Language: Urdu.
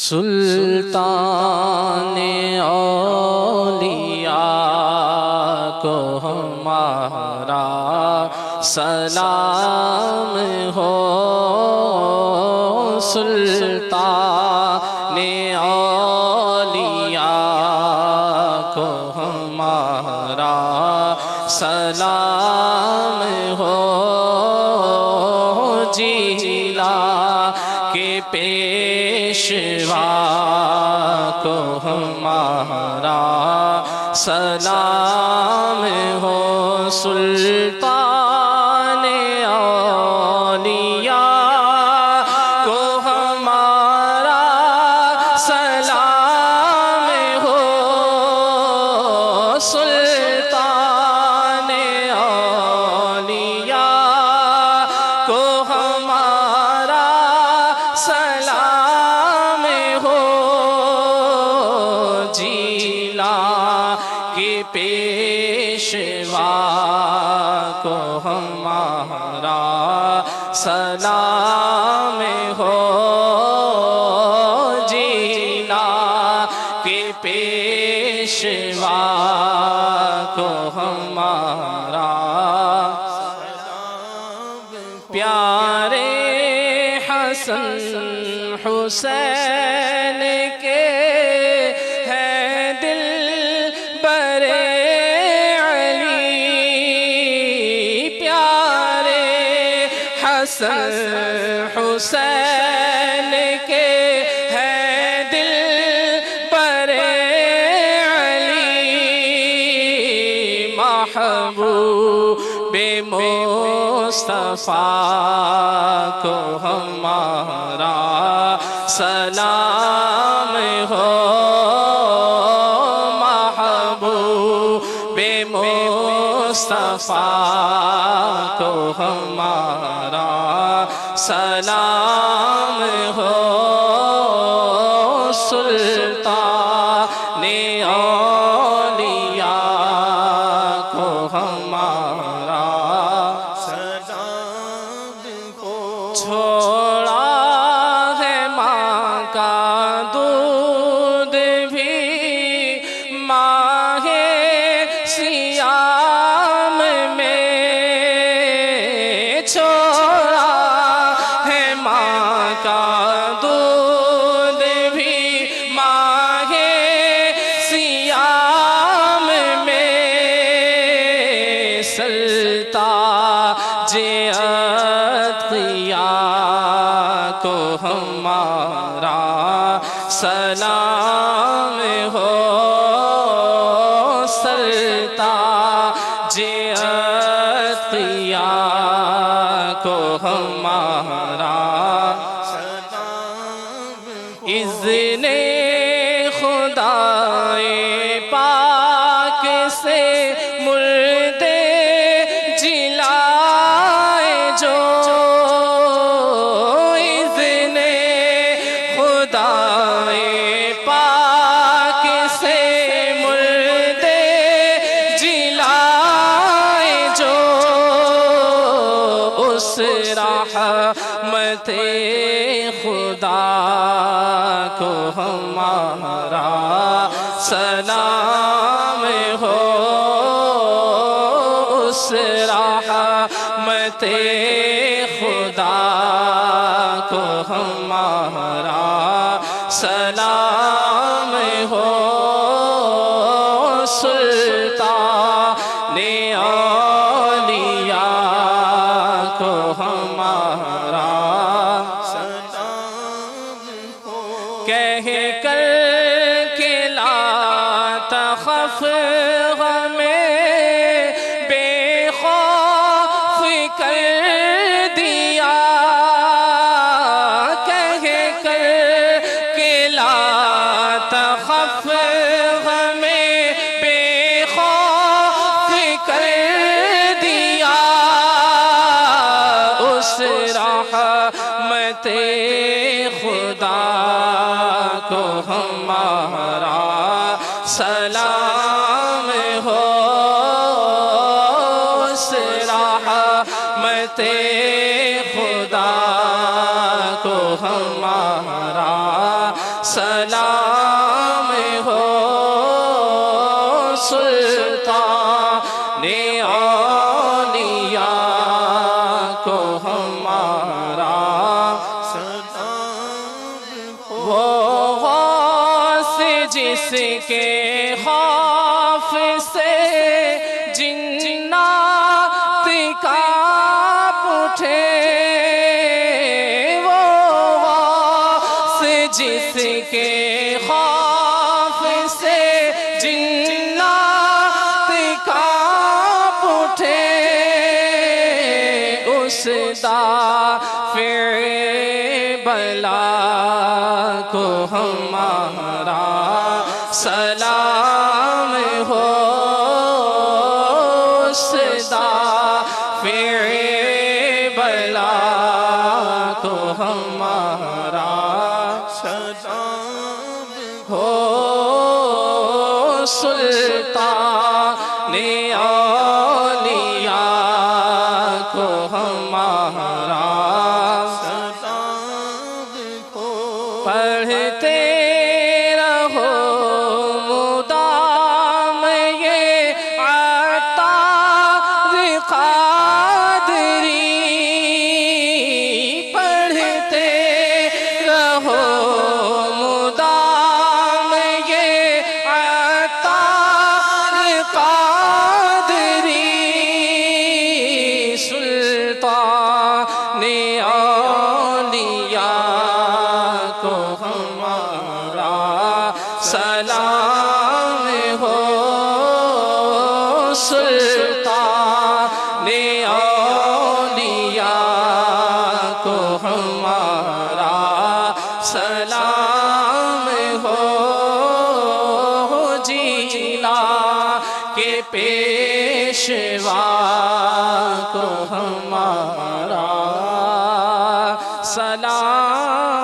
سلطان اولیاء کو ہمارا سلام ہو، سلطان اولیاء کو ہمارا سلام ہو، جیلا کے پیشوا کو ہمارا سلام ہو، سلطان اولیاء کو ہمارا سلام ہو، سلطان اولیاء کو ہمارا سلام ہو، جیلا کے پیشوا کو ہمارا سلام ہو، جیلا کے پیشوا کو ہمارا پیارے حسن حسین کے ہے دل برے علی، پیارے حسن حسین کے ہے دل برے علی، محبوب مصطفیٰ کو ہمارا سلام ہو، محبوب مصطفیٰ کو ہمارا سلام ہو، سلطان اولیاء کو ہمارا سلام ہو، چھوڑا ہے ماں کا دودھ بھی ماہ سیام میں، چھوڑا ہے ماں کا دودھ بھی ماہ سیام میں، سلطان اتقیاء کو ہمارا سلام ہو، سلطان اتقیاء کو ہمارا سلام ہو، اذن خدائے پاک سے مردے جلائے جو، اذن خدائے پاک سے مردے جلائے جو، اس رحمت خدا کو ہمارا سلام ہو، اس رحمت خدا کو ہمارا سلام ہو، سلطان اولیاء کو ہمارا سلام ہو، کہہ کر کہ لا تخف غمیں بے خوف کر دیا، کہہ کر کہ لا تخف غمیں بے خوف کر دیا، اس رحمت خدا کو ہمارا سلام ہو، اس رحمت خدا کو ہمارا سلام ہو سلطان اولیاء کو ہمارا وہ غوث جس کے خوف سے جنات کانپ اٹھے وہ غوث جس کے خوف سے جنات کانپ اٹھے اس دافع بلا کو ہمارا سلام ہو اس دافع بلا کو ہمارا سلام ہو سلطان اولیاء کو ہمارا پڑھتے رہو مدام یہ عطار قادری پڑھتے رہو مدام یہ عطار قادری سلطان اولیاء کو ہمارا سلام ہو سلطان اولیاء کو ہمارا سلام ہو جیلا کے پیشوا کو ہمارا سلام